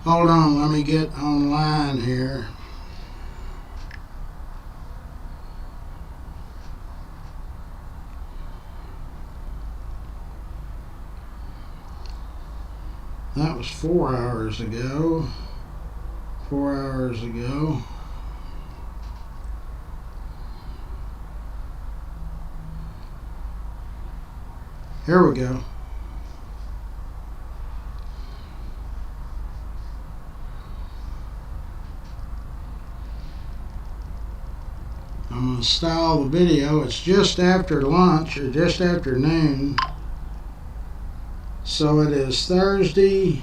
Hold on, let me get online here. That was 4 hours ago. 4 hours ago. Here we go. I'm going to style the video. It's just after lunch, or just after noon. So it is Thursday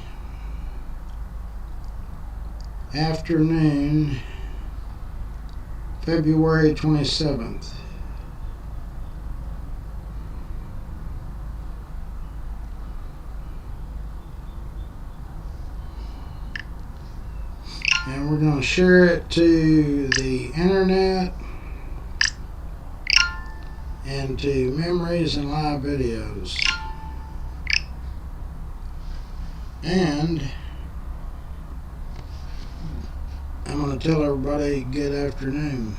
afternoon, February 27th. And we're going to share it to the internet and to Memories and Live Videos. And I'm going to tell everybody good afternoon.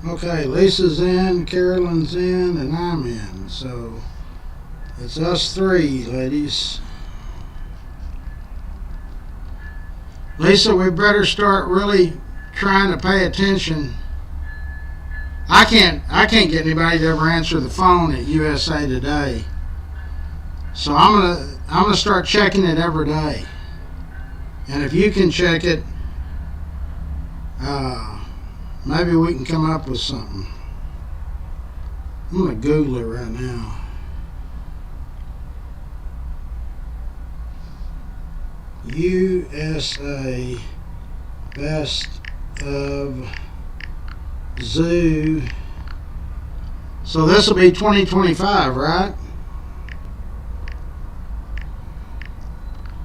Okay, Lisa's in, Carolyn's in, and I'm in. So it's us three, ladies. Lisa, we better start really trying to pay attention. I can't get anybody to ever answer the phone at USA Today. So I'm gonna start checking it every day. And if you can check it, maybe we can come up with something. I'm gonna Google it right now. USA Best of Zoo. So this will be 2025, right?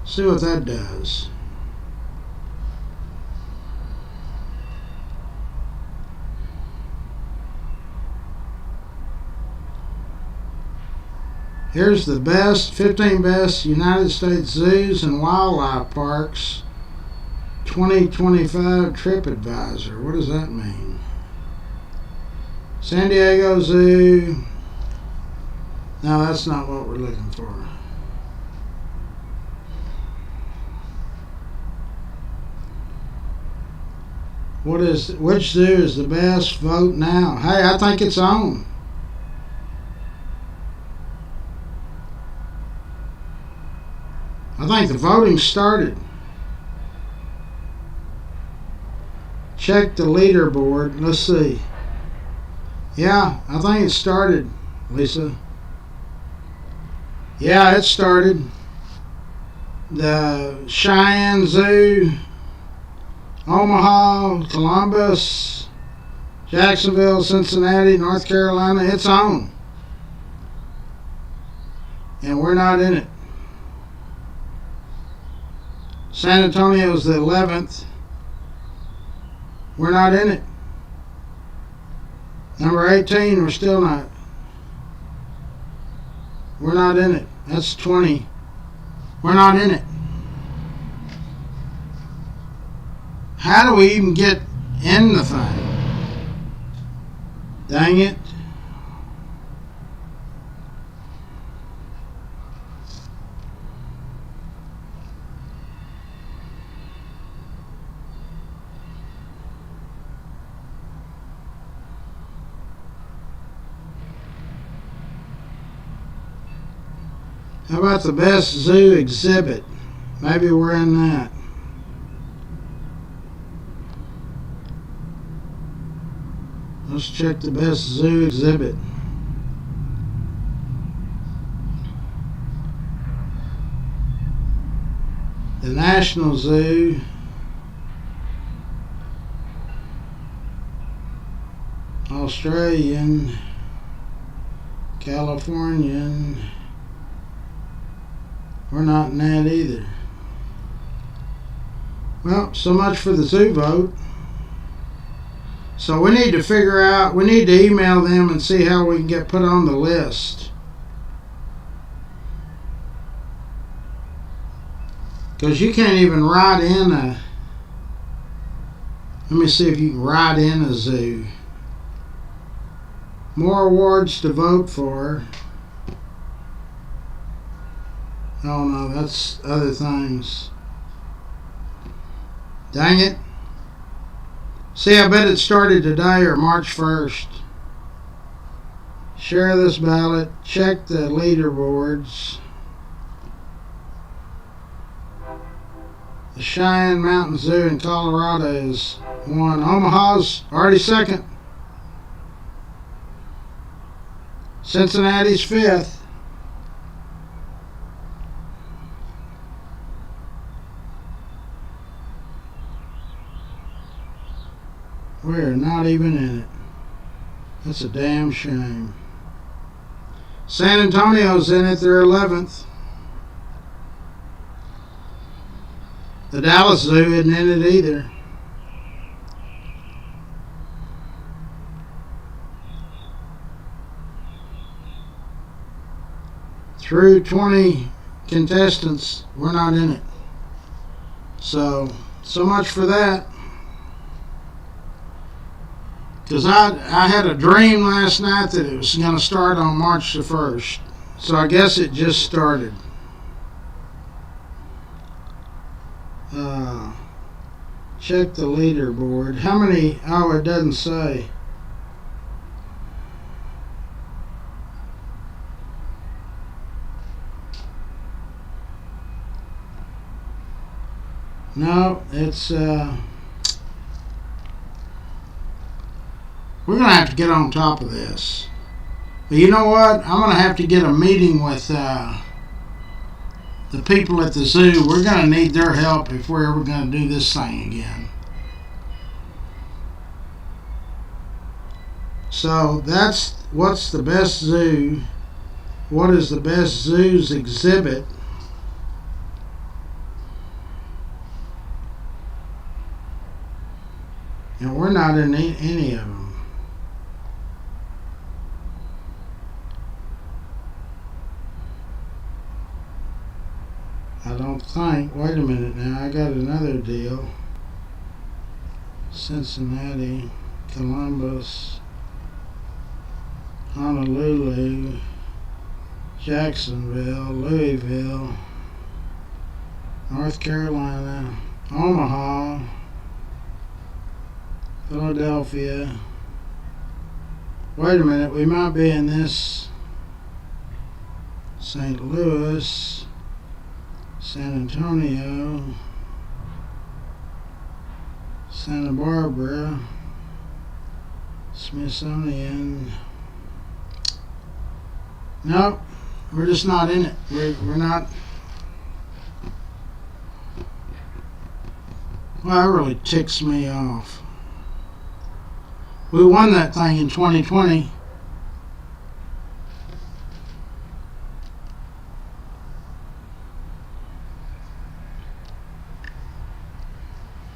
See what that does. Here's the 15 best United States zoos and wildlife parks 2025 TripAdvisor. What does that mean? San Diego Zoo. No, that's not what we're looking for. Which zoo is the best? Vote now. Hey, I think it's on. I think the voting started. Check the leaderboard. Let's see. Yeah, I think it started, Lisa. Yeah, it started. The Cheyenne Zoo, Omaha, Columbus, Jacksonville, Cincinnati, North Carolina. It's on. And we're not in it. San Antonio's the 11th. We're not in it. Number 18, we're still not. We're not in it. That's 20. We're not in it. How do we even get in the thing? Dang it. How about the best zoo exhibit? Maybe we're in that. Let's check the best zoo exhibit. The National Zoo. Australian. Californian. We're not in that either. Well, so much for the zoo vote. So we need to figure out, we need to email them and see how we can get put on the list. Because you can't even write in a, let me see if you can write in a zoo. More awards to vote for. Oh no, that's other things. Dang it. See, I bet it started today or March 1st. Share this ballot. Check the leaderboards. The Cheyenne Mountain Zoo in Colorado is one. Omaha's already second. Cincinnati's fifth. We're not even in it. That's a damn shame. San Antonio's in it. They're 11th. The Dallas Zoo isn't in it either. Through 20 contestants, we're not in it. So much for that. Because I had a dream last night that it was going to start on March the 1st. So I guess it just started. Check the leaderboard. How many? Oh, it doesn't say. No, it's we're gonna have to get on top of this. But you know what? I'm gonna have to get a meeting with the people at the zoo. We're gonna need their help if we're ever gonna do this thing again. So that's what's the best zoo. What is the best zoos exhibit? And we're not in any of them. I don't think. Wait a minute now. I got another deal. Cincinnati, Columbus, Honolulu, Jacksonville, Louisville, North Carolina, Omaha, Philadelphia. Wait a minute, we might be in this. St. Louis, San Antonio, Santa Barbara, Smithsonian. Nope, we're just not in it. We're not. Well, that really ticks me off. We won that thing in 2020.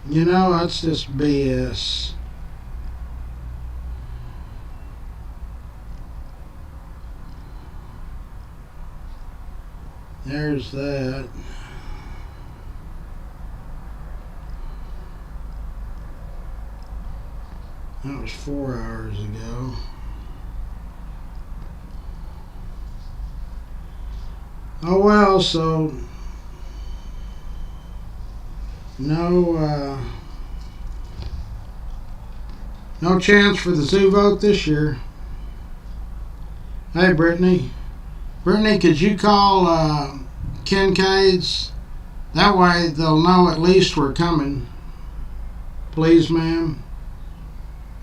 You know, that's just BS. There's that. That was 4 hours ago. Oh well, so no chance for the zoo vote this year. Hey, Brittany, could you call Kincaid's? That way they'll know at least we're coming. Please, ma'am.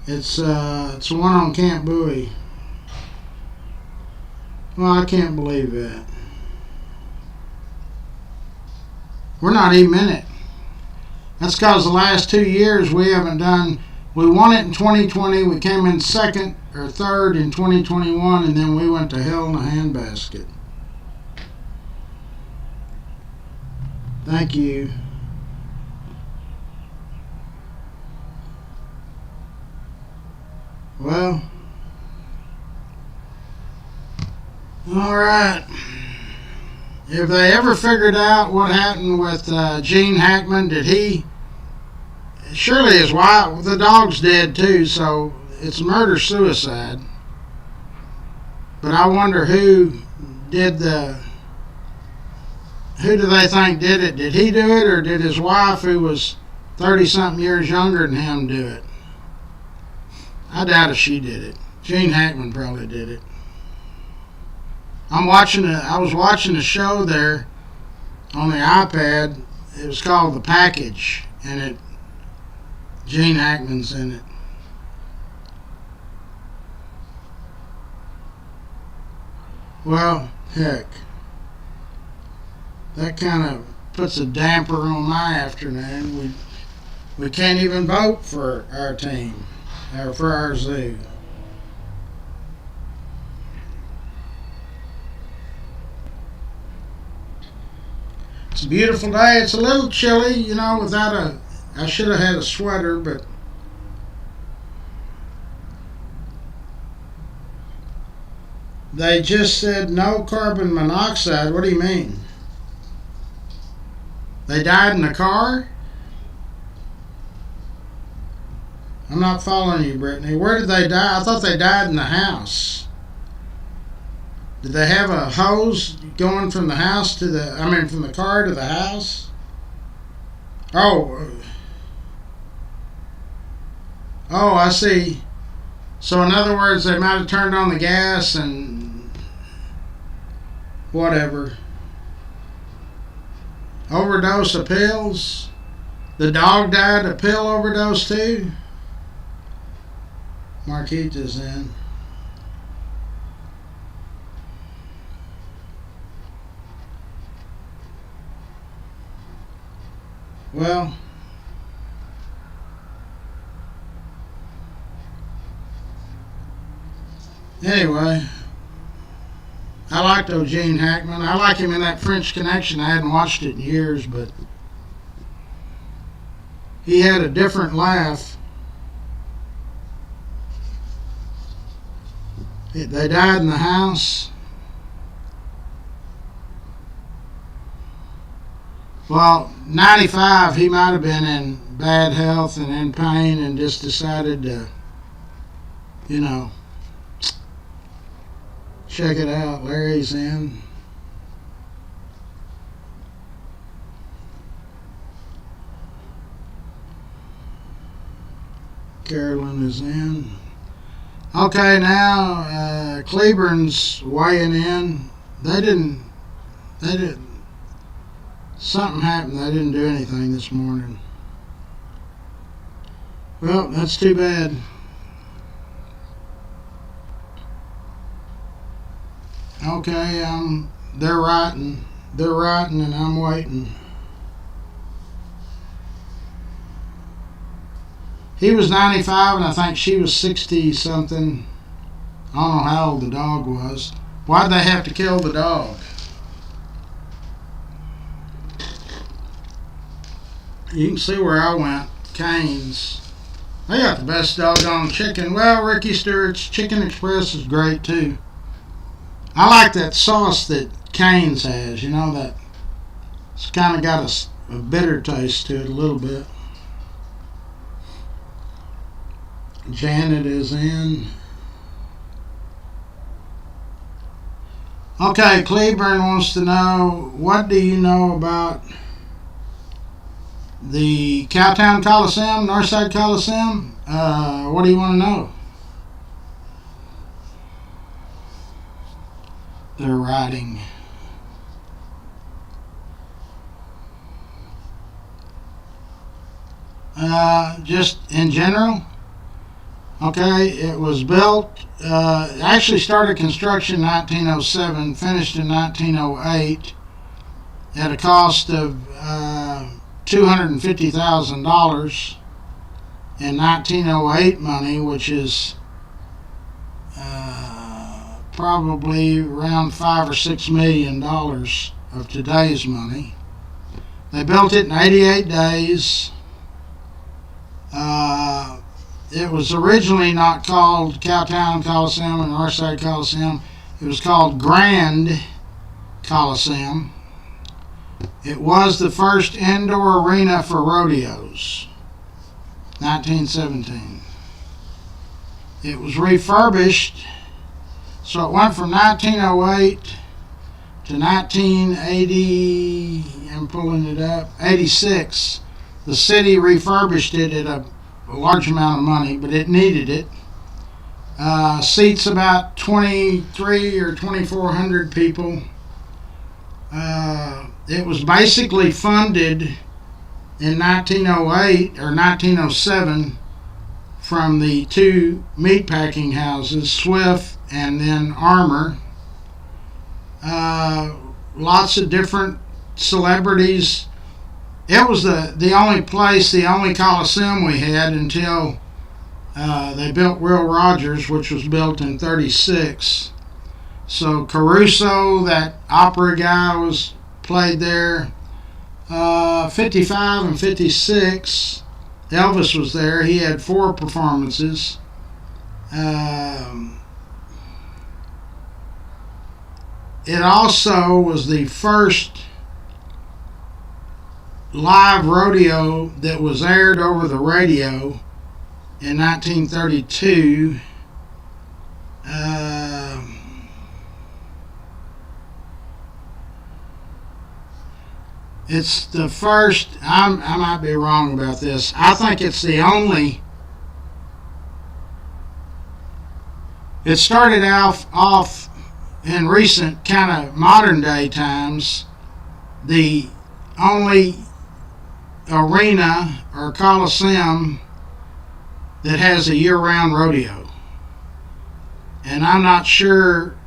It's the one on Camp Bowie. Well, I can't believe that. We're not even in it. That's because the last 2 years we haven't done. We won it in 2020. We came in second or third in 2021, and then we went to hell in a handbasket. Thank you. Well, all right. If they ever figured out what happened with Gene Hackman, did he? Surely his wife, the dog's dead too, so it's murder suicide. But I wonder who did the. Who do they think did it? Did he do it, or did his wife, who was 30-something years younger than him, do it? I doubt if she did it. Gene Hackman probably did it. I was watching a show there on the iPad. It was called The Package, and Gene Hackman's in it. Well, heck, that kind of puts a damper on my afternoon. We can't even vote for our team or for our zoo. It's a beautiful day. It's a little chilly, I should have had a sweater, but they just said no carbon monoxide. What do you mean? They died in a car? I'm not following you, Brittany. Where did they die? I thought they died in the house. Did they have a hose going from the house from the car to the house? Oh, I see. So in other words, they might have turned on the gas and whatever. Overdose of pills? The dog died of pill overdose too? Marquita's in. Well, anyway, I liked Gene Hackman. I like him in that French Connection. I hadn't watched it in years, but he had a different laugh. They died in the house. Well, 95, he might have been in bad health and in pain and just decided to, check it out. Larry's in. Carolyn is in. Okay, now Cleburne's weighing in. They didn't. Something happened. They didn't do anything this morning. Well, that's too bad. Okay, they're writing, and I'm waiting. He was 95, and I think she was 60 something. I don't know how old the dog was. Why'd they have to kill the dog? You can see where I went. Cane's. They got the best doggone chicken. Well, Ricky Stewart's Chicken Express is great too. I like that sauce that Cane's has. That it's kind of got a bitter taste to it a little bit. Janet is in. Okay, Cleburne wants to know, what do you know about the Cowtown Coliseum, Northside Coliseum? What do you want to know? They're writing. Just in general. Okay, it was built, actually started construction in 1907, finished in 1908 at a cost of $250,000 in 1908 money, which is probably around $5 or $6 million of today's money. They built it in 88 days. it was originally not called Cowtown Coliseum and Northside Coliseum. It was called Grand Coliseum. It was the first indoor arena for rodeos, 1917. It was refurbished, so it went from 1908 to 1980, I'm pulling it up, 86. The city refurbished it at a large amount of money, but it needed it. Seats about 23 or 2,400 people. It was basically funded in 1908 or 1907 from the two meatpacking houses, Swift and then Armour. Lots of different celebrities. It was the only place, the only Coliseum we had until they built Will Rogers, which was built in 36. So Caruso, that opera guy, was played there. 55 and 56, Elvis was there. He had 4 performances. It also was the first live rodeo that was aired over the radio in 1932. It's the first, I might be wrong about this, I think it's the only, it started off in recent kind of modern day times, the only arena or coliseum that has a year-round rodeo. And I'm not sure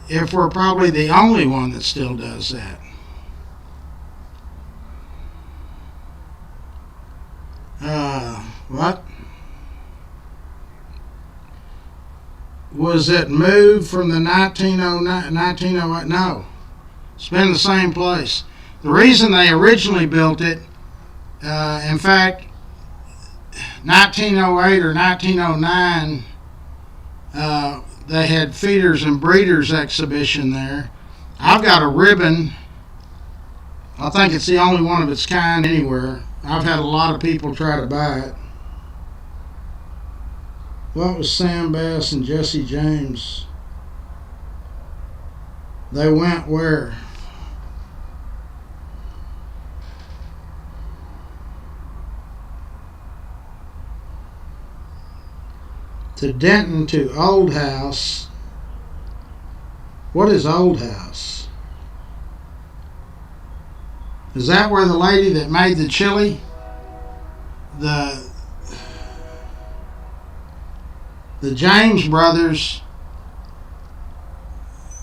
if we're probably the only one that still does that. What? Was it moved from the 1908? No. It's been the same place. The reason they originally built it, in fact, 1908 or 1909, they had Feeders and Breeders exhibition there. I've got a ribbon. I think it's the only one of its kind anywhere. I've had a lot of people try to buy it. What was Sam Bass and Jesse James? They went where? To Denton, to Old House. What is Old House? Is that where the lady that made the chili? The James brothers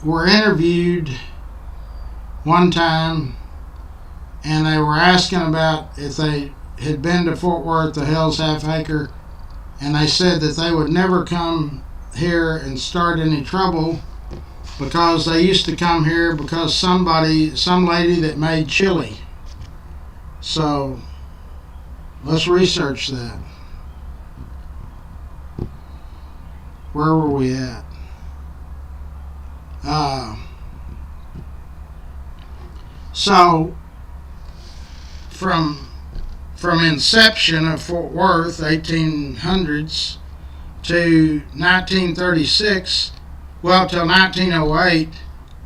were interviewed one time, and they were asking about if they had been to Fort Worth, the Hell's Half Acre, and they said that they would never come here and start any trouble because they used to come here because some lady that made chili. So let's research that. Where were we at? So from inception of Fort Worth, 1800s, to 1936, well, till 1908,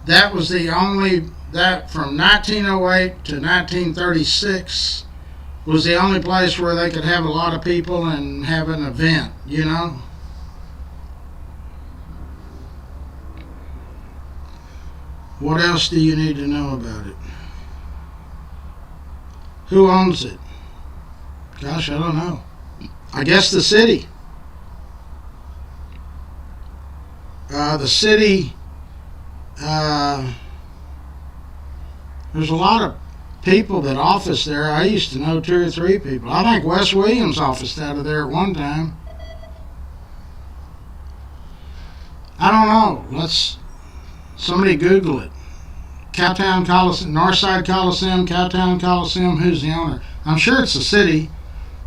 that was the only, that from 1908 to 1936 was the only place where they could have a lot of people and have an event, you know? What else do you need to know about it? Who owns it? Gosh, I don't know. I guess the city. The city, there's a lot of people that office there. I used to know 2 or 3 people. I think Wes Williams officed out of there at one time. I don't know. Somebody Google it. Cowtown Coliseum, Northside Coliseum, Cowtown Coliseum, who's the owner? I'm sure it's the city,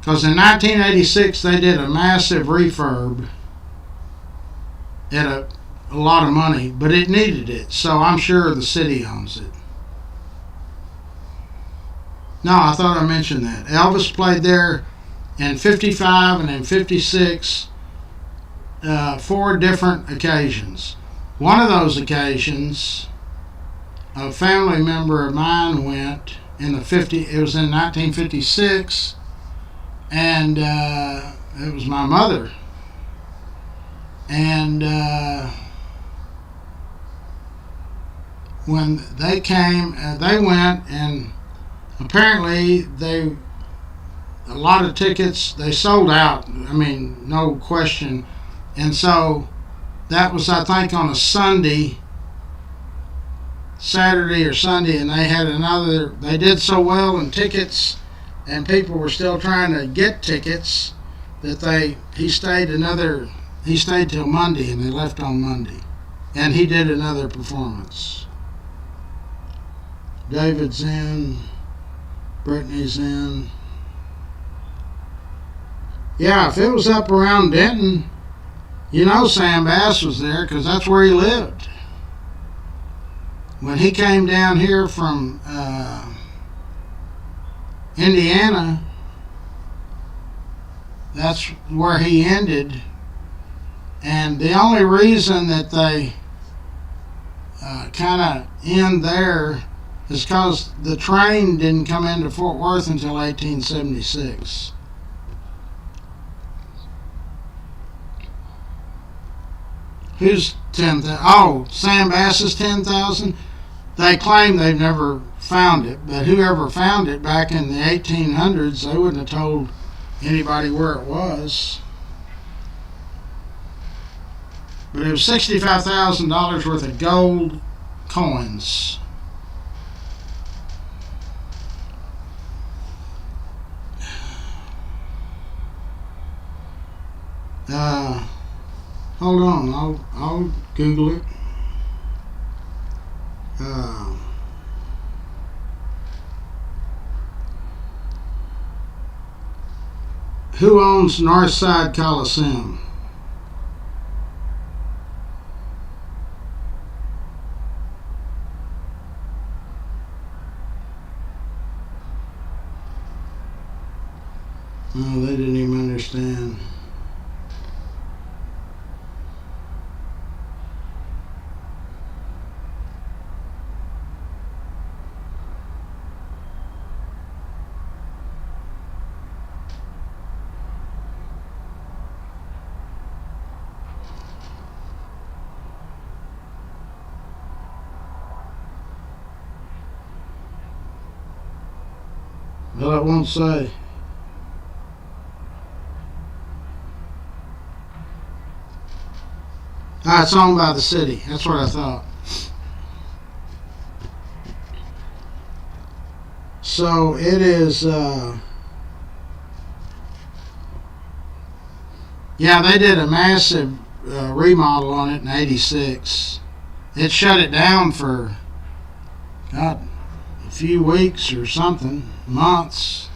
Because in 1986 they did a massive refurb at a lot of money, but it needed it, so I'm sure the city owns it. No, I thought I mentioned that. Elvis played there in 55 and in 56, 4 different occasions. One of those occasions, a family member of mine went it was in 1956, and it was my mother. And when they came, they went, and apparently a lot of tickets, they sold out. I mean, no question. And so that was, I think, on a Saturday or Sunday, and they did so well in tickets, and people were still trying to get tickets, that he stayed till Monday, and they left on Monday. And he did another performance. David's in, Brittany's in. Yeah, if it was up around Denton, Sam Bass was there, because that's where he lived. When he came down here from Indiana, that's where he ended. And the only reason that they kind of end there is because the train didn't come into Fort Worth until 1876. Who's 10,000? Oh, Sam Bass's 10,000? They claim they've never found it, but whoever found it back in the 1800s, they wouldn't have told anybody where it was. But it was $65,000 worth of gold coins. Hold on, I'll Google it. Who owns Northside Coliseum? No, they didn't even understand. Well, it won't say. It's owned by the city. That's what I thought. So it is, yeah, they did a massive remodel on it in 86. It shut it down for, God, a few weeks or something, months.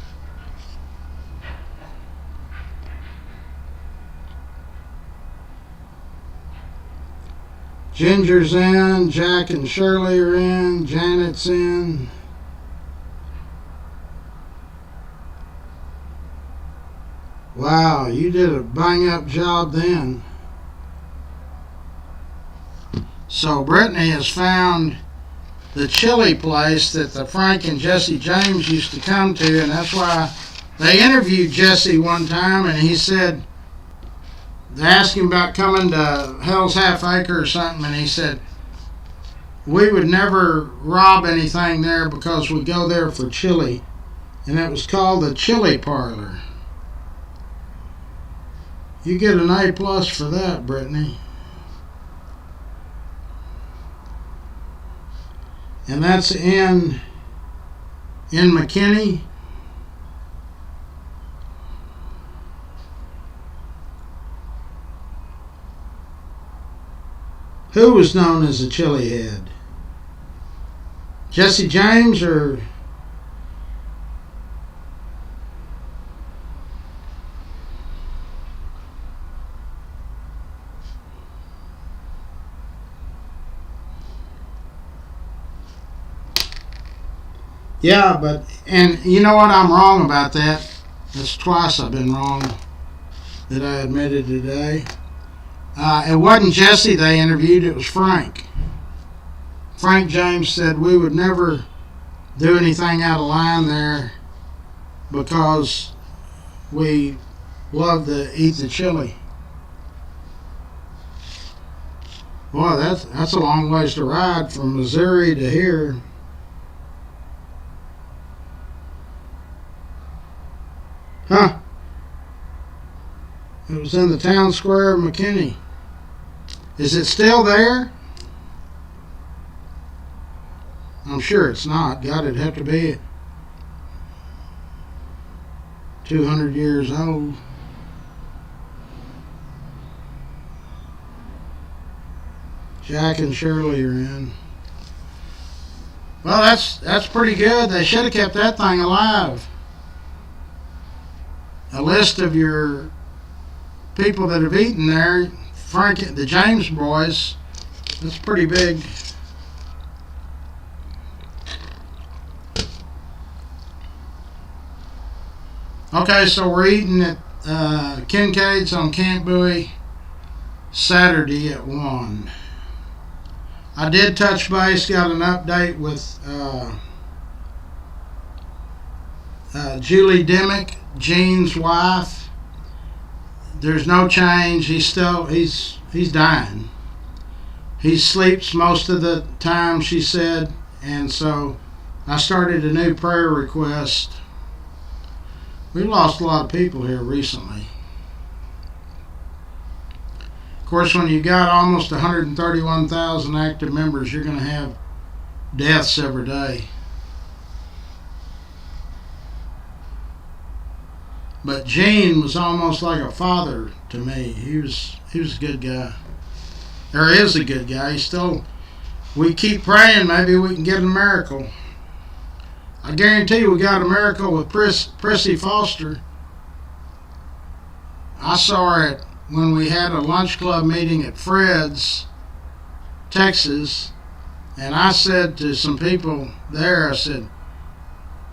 Ginger's in, Jack and Shirley are in, Janet's in. Wow, you did a bang-up job then. So Brittany has found the chili place that the Frank and Jesse James used to come to, and that's why they interviewed Jesse one time, and he said, they asked him about coming to Hell's Half Acre or something, and he said, we would never rob anything there because we go there for chili. And it was called the Chili Parlor. You get an A+ for that, Brittany. And that's in McKinney. Who was known as the Chili Head? Jesse James or Yeah, and you know what? I'm wrong about that. That's twice I've been wrong that I admitted today. It wasn't Jesse they interviewed, it was Frank. Frank James said we would never do anything out of line there because we love to eat the chili. Boy, that's a long ways to ride from Missouri to here. Huh? It was in the town square of McKinney. Is it still there? I'm sure it's not. God, it'd have to be 200 years old. Jack and Shirley are in. Well, that's pretty good. They should have kept that thing alive. A list of your people that have eaten there, Frank, the James boys, that's pretty big. Okay, so we're eating at Kincaid's on Camp Bowie Saturday at 1. I did touch base, got an update with Julie Dimmick, Gene's wife. There's no change. He's dying. He sleeps most of the time, she said, and so I started a new prayer request. We've lost a lot of people here recently. Of course, when you got almost 131,000 active members, you're going to have deaths every day. But Gene was almost like a father to me. He was a good guy. Or is a good guy. We keep praying, maybe we can get a miracle. I guarantee you we got a miracle with Prissy Foster. I saw her when we had a lunch club meeting at Fred's, Texas, and I said to some people there, I said,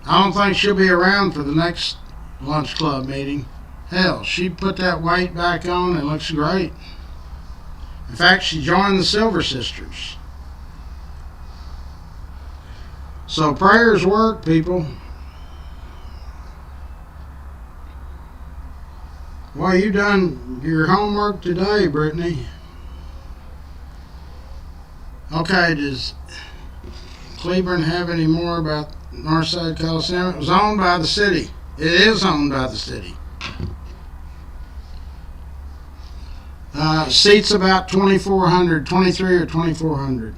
I don't think she'll be around for the next lunch club meeting. Hell, she put that weight back on and looks great. In fact, she joined the Silver Sisters. So prayers work, people. Well, you done your homework today, Brittany. Okay, does Cleburne have any more about Northside Coliseum? It was owned by the city. It is owned by the city. Seats about 2,400, 23 or 2,400.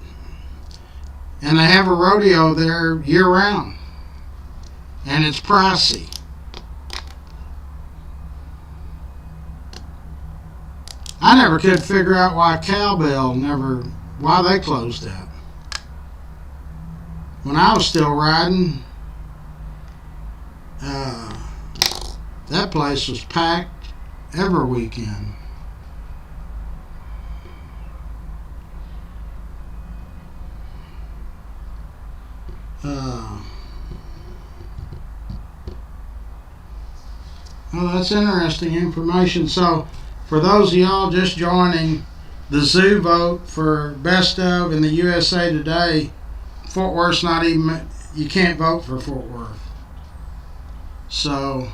And they have a rodeo there year-round. And it's pricey. I never could figure out why why they closed that. When I was still riding, that place was packed every weekend. Well, that's interesting information. So, for those of y'all just joining the zoo vote for best of in the USA Today, Fort Worth's not even, you can't vote for Fort Worth. So,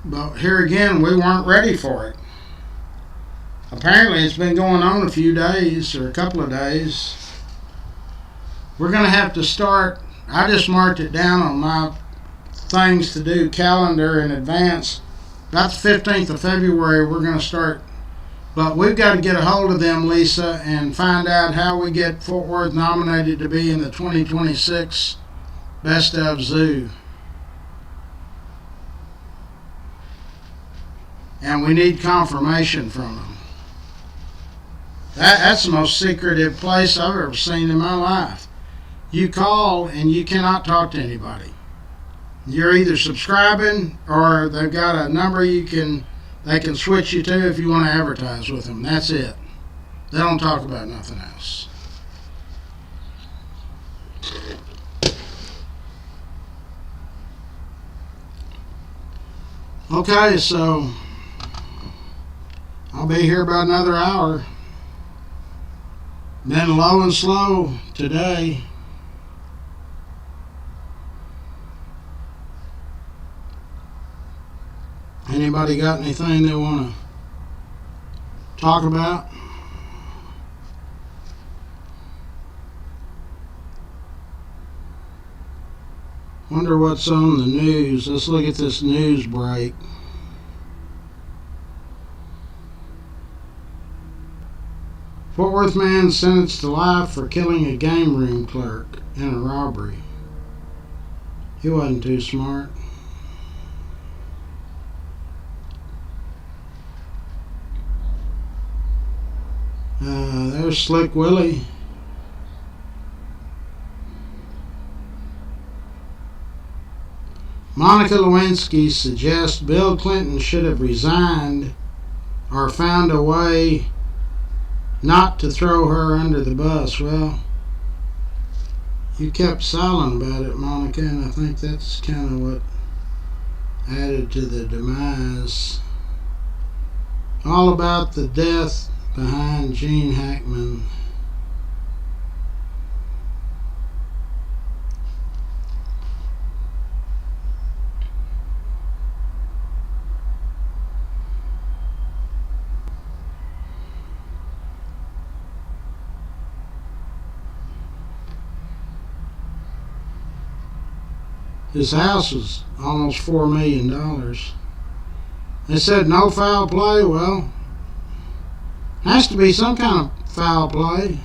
but here again, we weren't ready for it. Apparently, it's been going on a few days or a couple of days. We're going to have to start, I just marked it down on my things to do calendar in advance. About the 15th of February, we're going to start. But we've got to get a hold of them, Lisa, and find out how we get Fort Worth nominated to be in the 2026 Best of Zoo. And we need confirmation from them. That's the most secretive place I've ever seen in my life. You call and you cannot talk to anybody. You're either subscribing or they've got a number they can switch you to if you want to advertise with them. That's it. They don't talk about nothing else. Okay, so I'll be here about another hour. Been low and slow today. Anybody got anything they want to talk about? Wonder what's on the news. Let's look at this news break. Fort Worth man sentenced to life for killing a game room clerk in a robbery. He wasn't too smart. There's Slick Willie. Monica Lewinsky suggests Bill Clinton should have resigned or found a way not to throw her under the bus. Well, you kept silent about it, Monica, and I think that's kind of what added to the demise. All about the death behind Gene Hackman. His house was almost $4 million. They said no foul play. Well, has to be some kind of foul play.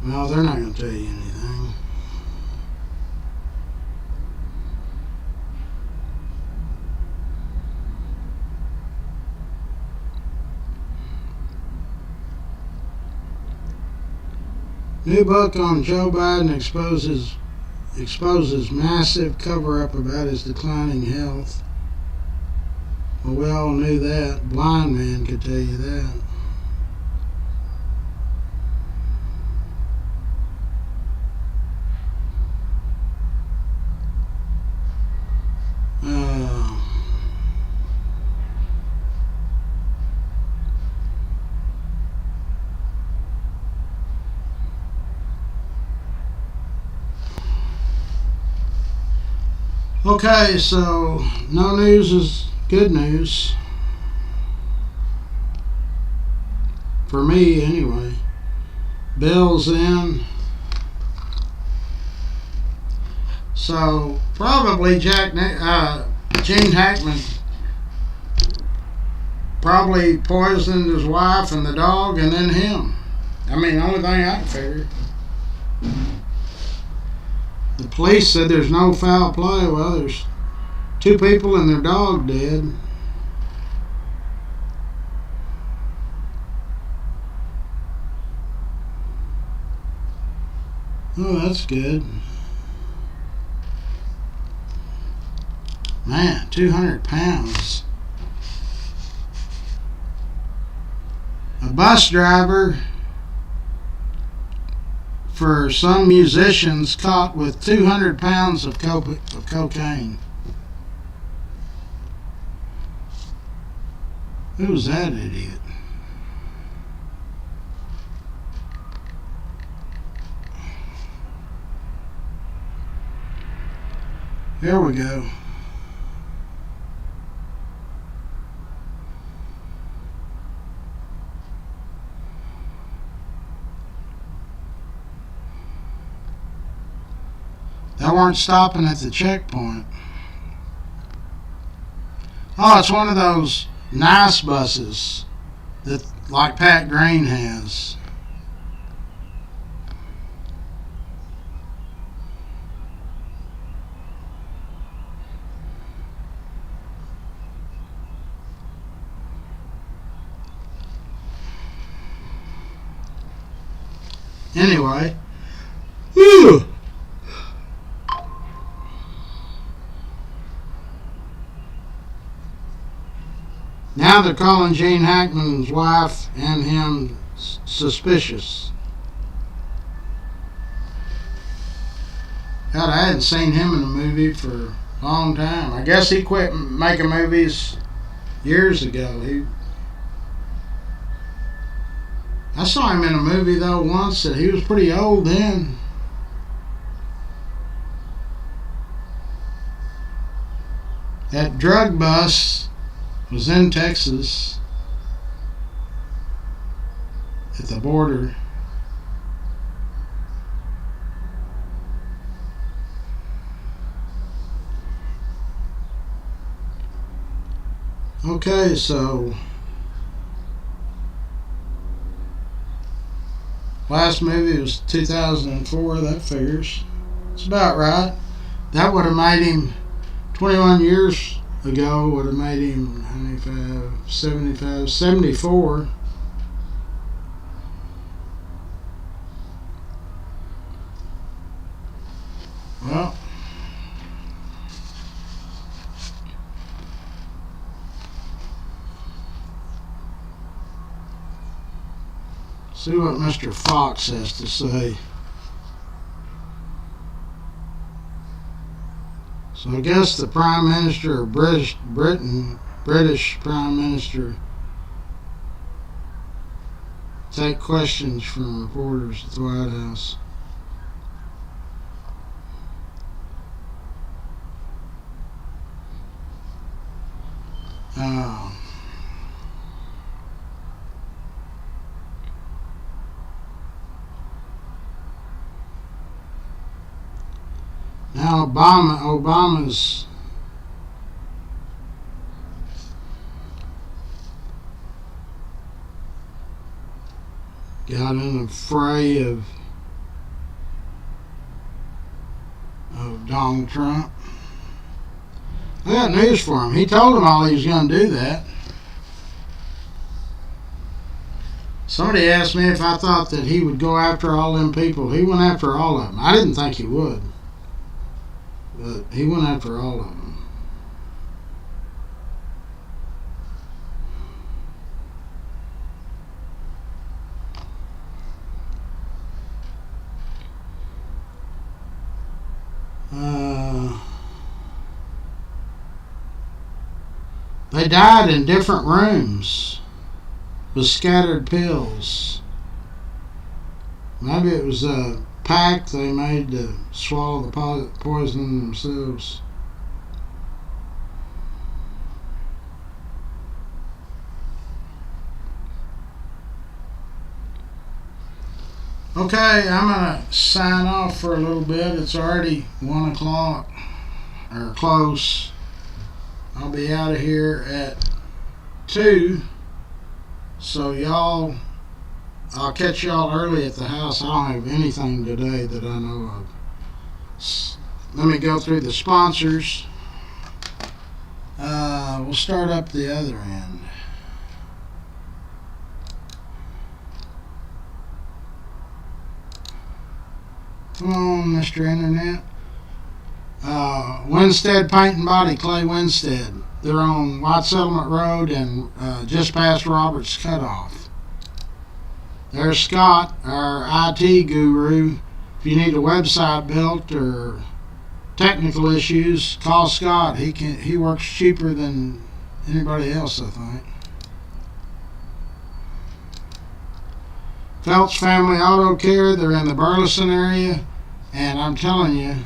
Well, they're not going to tell you anything. New book on Joe Biden exposes massive cover-up about his declining health. Well, we all knew that. Blind man could tell you that. Okay, so no news is good news. For me, anyway. Bill's in. So, probably Gene Hackman probably poisoned his wife and the dog and then him. I mean, the only thing I can figure. The police said there's no foul play. Well, there's 2 people and their dog dead. Oh, that's good. Man, 200 pounds. A bus driver for some musicians caught with 200 pounds of cocaine. Who was that idiot? Here we go. They weren't stopping at the checkpoint. Oh, it's one of those nice buses that, like Pat Green has. Anyway. Whew. Now they're calling Gene Hackman's wife and him suspicious. God, I hadn't seen him in a movie for a long time. I guess he quit making movies years ago. I saw him in a movie though once that he was pretty old then. That drug bust was in Texas at the border. Okay, so last movie was 2004. That figures. It's about right. That would have made him 21 years ago. Would have made him 95, 75, 74. Well, see what Mr. Fox has to say. So I guess the Prime Minister of British Prime Minister, take questions from reporters at the White House. Now Obama's got in a fray of Donald Trump. I got news for him. He told them all he was going to do that. Somebody asked me if I thought that he would go after all them people. He went after all of them. I didn't think he would. But he went after all of them. They died in different rooms with scattered pills. Maybe it was a pack they made to swallow the poison themselves. Okay, I'm going to sign off for a little bit. It's already 1 o'clock, or close. I'll be out of here at 2. So y'all, I'll catch y'all early at the house. I don't have anything today that I know of. Let me go through the sponsors. We'll start up the other end. Come on, Mr. Internet. Winstead Paint and Body, Clay Winstead. They're on White Settlement Road and just past Roberts Cutoff. There's Scott, our IT guru. If you need a website built or technical issues, call Scott. He works cheaper than anybody else, I think. Phelps Family Auto Care, they're in the Burleson area, and I'm telling you,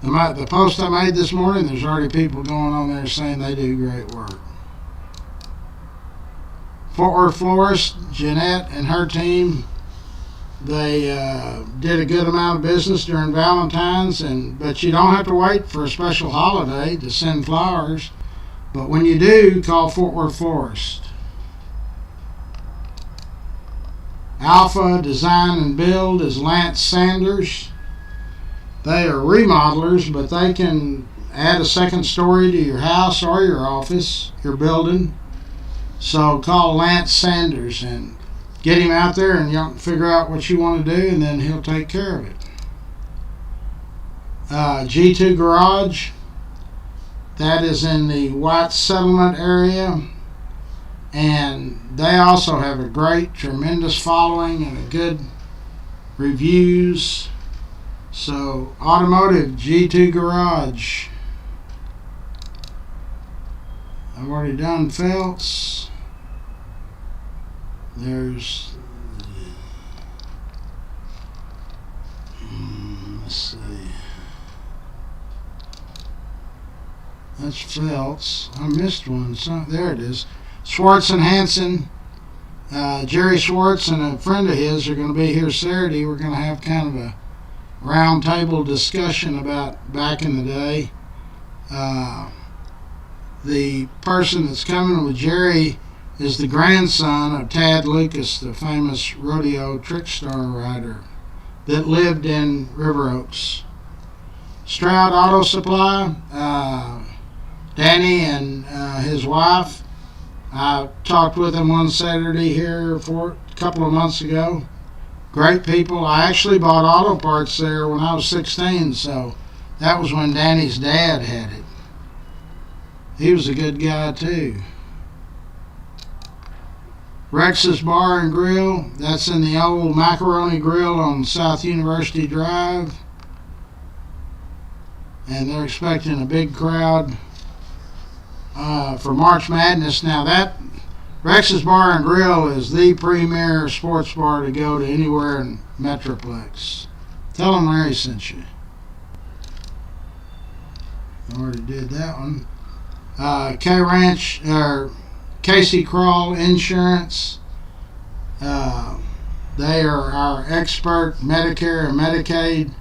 the post I made this morning, there's already people going on there saying they do great work. Fort Worth Florist, Jeanette and her team, they did a good amount of business during Valentine's, but you don't have to wait for a special holiday to send flowers. But when you do, call Fort Worth Florist. Alpha Design and Build is Lance Sanders. They are remodelers, but they can add a second story to your house or your office, your building. So call Lance Sanders and get him out there, and y'all figure out what you want to do, and then he'll take care of it. G2 Garage, that is in the White Settlement area, and they also have a great, tremendous following and a good reviews. So, automotive, G2 Garage. I've already done Felts. There's, let's see. That's Felts. I missed one. So, there it is. Schwartz and Hanson. Jerry Schwartz and a friend of his are going to be here Saturday. We're going to have kind of a round table discussion about back in the day. The person that's coming with Jerry is the grandson of Tad Lucas, the famous rodeo trick star rider that lived in River Oaks. Stroud Auto Supply, Danny and his wife. I talked with them one Saturday here a couple of months ago. Great people. I actually bought auto parts there when I was 16, so that was when Danny's dad had it. He was a good guy too. Rex's Bar and Grill, that's in the old Macaroni Grill on South University Drive. And they're expecting a big crowd for March Madness. Now that Rex's Bar and Grill is the premier sports bar to go to anywhere in Metroplex. Tell them Larry sent you. I already did that one. K-Ranch, or Casey Crawl Insurance. They are our expert Medicare and Medicaid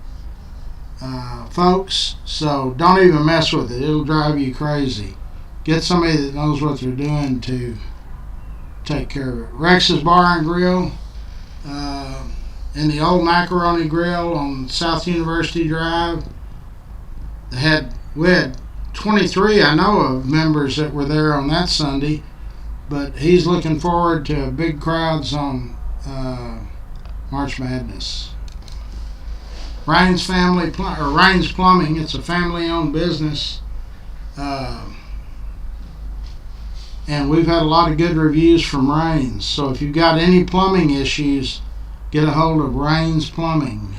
folks, so don't even mess with it. It'll drive you crazy. Get somebody that knows what they're doing to take care of it. Rex's Bar and Grill in the old Macaroni Grill on South University Drive. We had 23, I know of, members that were there on that Sunday, but he's looking forward to big crowds on March Madness. Raines Raines Plumbing, it's a family-owned business, and we've had a lot of good reviews from Raines. So if you've got any plumbing issues, get a hold of Raines Plumbing.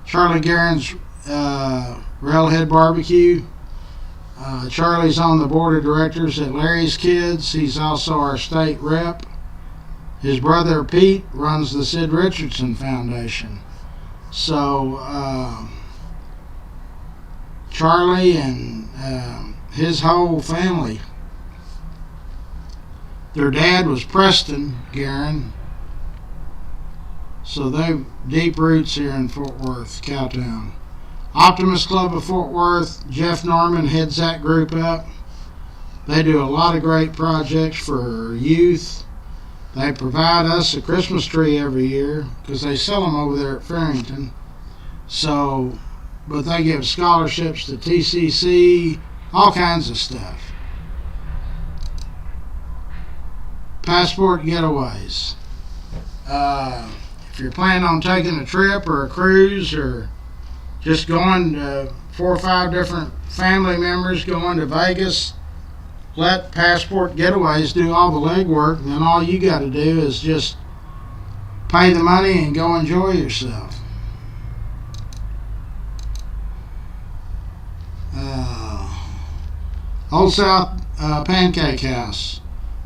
Charlie Guerin's Railhead Barbecue. Charlie's on the board of directors at Larry's Kids. He's also our state rep. His brother Pete runs the Sid Richardson Foundation. So Charlie and his whole family, their dad was Preston Guerin, so they've deep roots here in Fort Worth, Cowtown. Optimist Club of Fort Worth, Jeff Norman heads that group up. They do a lot of great projects for youth. They provide us a Christmas tree every year because they sell them over there at Farrington. So, but they give scholarships to TCC, all kinds of stuff. Passport Getaways. If you're planning on taking a trip or a cruise or just going to 4 or 5 different family members going to Vegas, let Passport Getaways do all the legwork. Then all you got to do is just pay the money and go enjoy yourself. Old South Pancake House,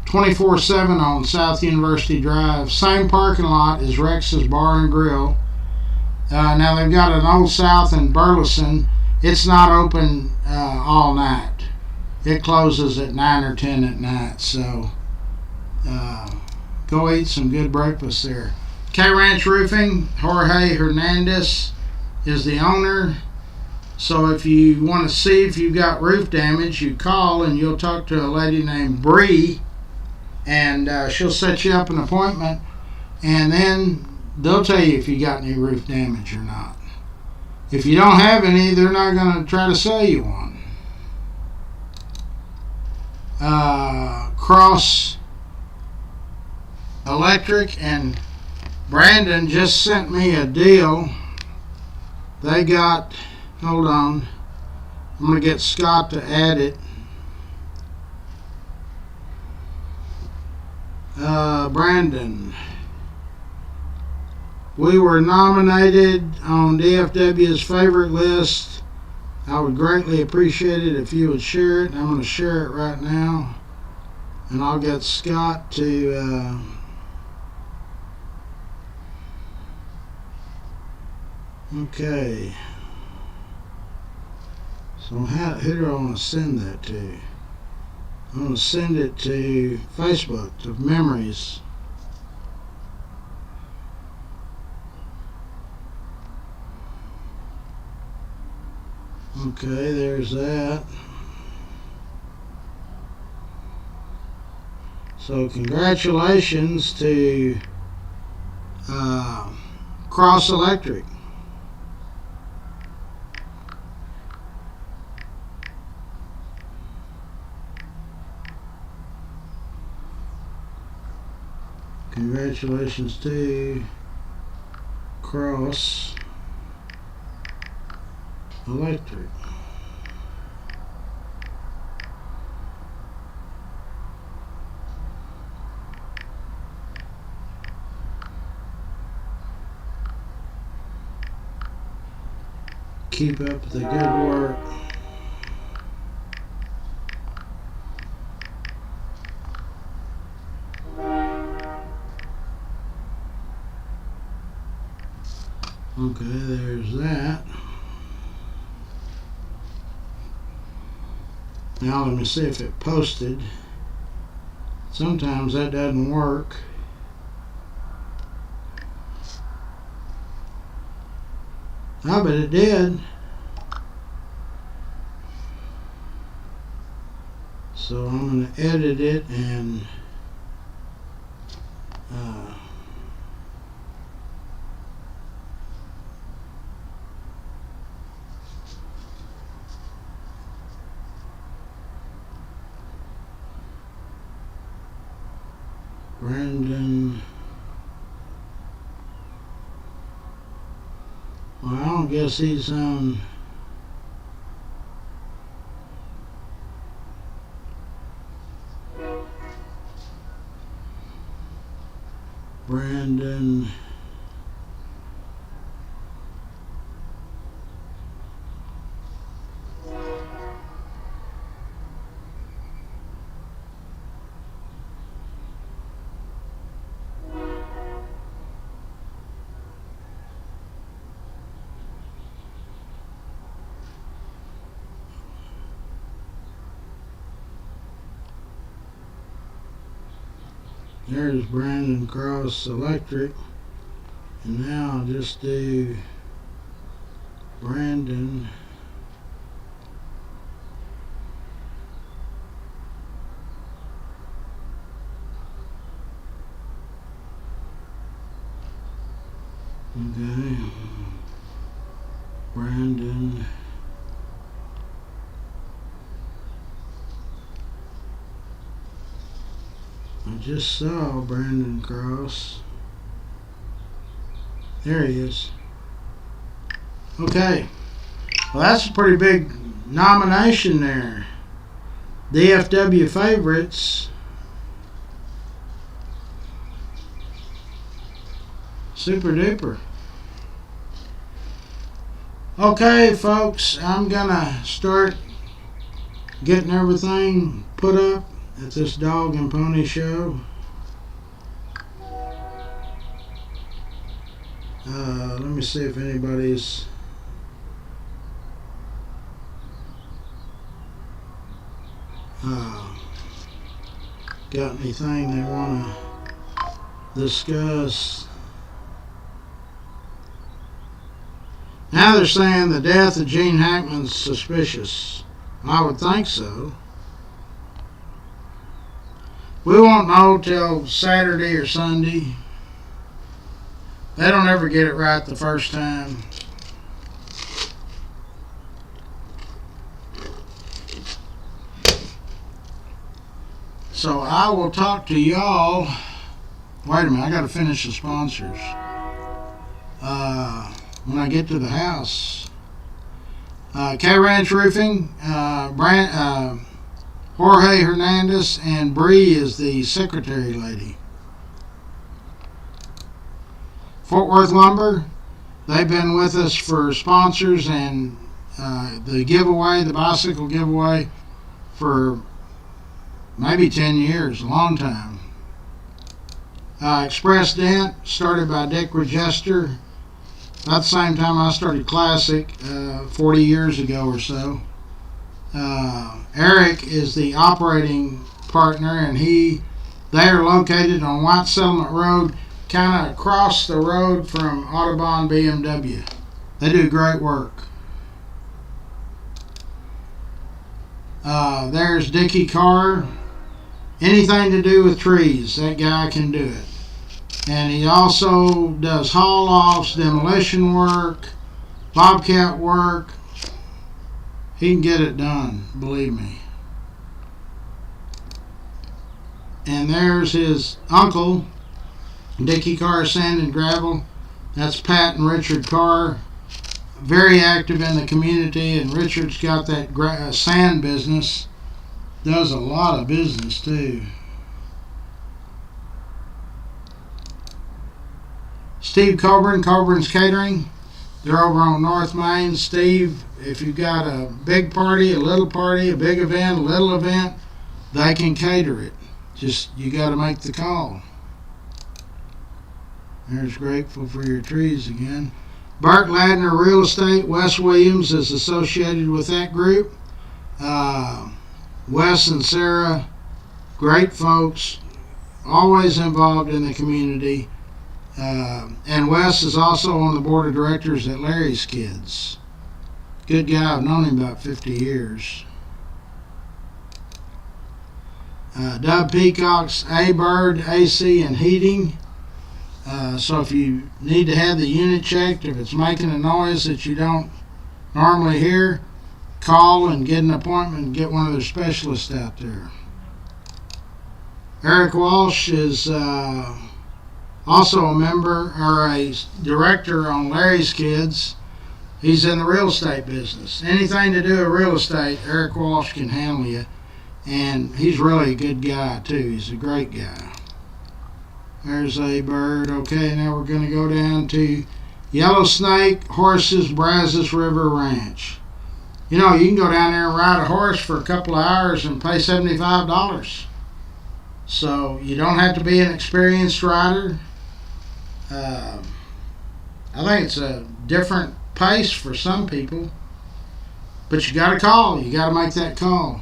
24/7 on South University Drive. Same parking lot as Rex's Bar and Grill. Now they've got an Old South in Burleson. It's not open all night. It closes at 9 or 10 at night. So go eat some good breakfast there. K-Ranch Roofing, Jorge Hernandez is the owner. So if you want to see if you've got roof damage, you call and you'll talk to a lady named Bree, and she'll set you up an appointment, and then they'll tell you if you got any roof damage or not. If you don't have any, they're not going to try to sell you one. Cross Electric and Brandon just sent me a deal. They got, hold on, I'm going to get Scott to add it. Brandon. We were nominated on DFW's favorite list. I would greatly appreciate it if you would share it. I'm going to share it right now. And I'll get Scott to... okay. So who do I want to send that to? I'm going to send it to Facebook, to Memories. Okay, there's that. So congratulations to Cross Electric. Congratulations to Cross Electric. Keep up the good work. Okay, there's that. Now let me see if it posted. Sometimes that doesn't work. I bet it did. So I'm going to edit it and Brandon. Well, I don't guess he's on. Brandon. There's Brandon Cross Electric. And now I'll just do Brandon. Okay. Brandon. I just saw Brandon Cross. There he is. Okay. Well, that's a pretty big nomination there. DFW favorites. Super duper. Okay, folks, I'm gonna start getting everything put up at this dog and pony show. Let me see if anybody's got anything they want to discuss. Now they're saying the death of Gene Hackman's suspicious. I would think so. We won't know till Saturday or Sunday. They don't ever get it right the first time. So I will talk to y'all. Wait a minute, I got to finish the sponsors. When I get to the house. K-Ranch Roofing, Jorge Hernandez, and Bree is the secretary lady. Fort Worth Lumber, they've been with us for sponsors and the giveaway, the bicycle giveaway, for maybe 10 years, a long time. Express Dent, started by Dick Regester, about the same time I started Classic, 40 years ago or so. Eric is the operating partner, and they are located on White Settlement Road, kind of across the road from Audubon BMW. They do great work. There's Dickie Carr. Anything to do with trees, that guy can do it. And he also does haul-offs, demolition work, bobcat work. He can get it done, believe me. And there's his uncle, Dickie Carr Sand and Gravel. That's Pat and Richard Carr. Very active in the community, and Richard's got that sand business. Does a lot of business too. Steve Coburn, Coburn's Catering. They're over on North Main. Steve, if you've got a big party, a little party, a big event, a little event, they can cater it. Just, you got to make the call. There's Grateful for Your Trees again. Bart Ladner Real Estate. Wes Williams is associated with that group. Wes and Sarah, great folks, always involved in the community. And Wes is also on the board of directors at Larry's Kids. Good guy. I've known him about 50 years. Doug Peacock's A-Bird, AC, and Heating. So if you need to have the unit checked, if it's making a noise that you don't normally hear, call and get an appointment and get one of their specialists out there. Eric Walsh is also a member or a director on Larry's Kids. He's in the real estate business. Anything to do with real estate, Eric Walsh can handle you. And he's really a good guy too. He's a great guy. There's A-Bird. Okay, now we're going to go down to Yellow Snake Horses, Brazos River Ranch. You know, you can go down there and ride a horse for a couple of hours and pay $75. So you don't have to be an experienced rider. I think it's a different pace for some people. But you got to call. You got to make that call.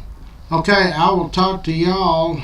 Okay, I will talk to y'all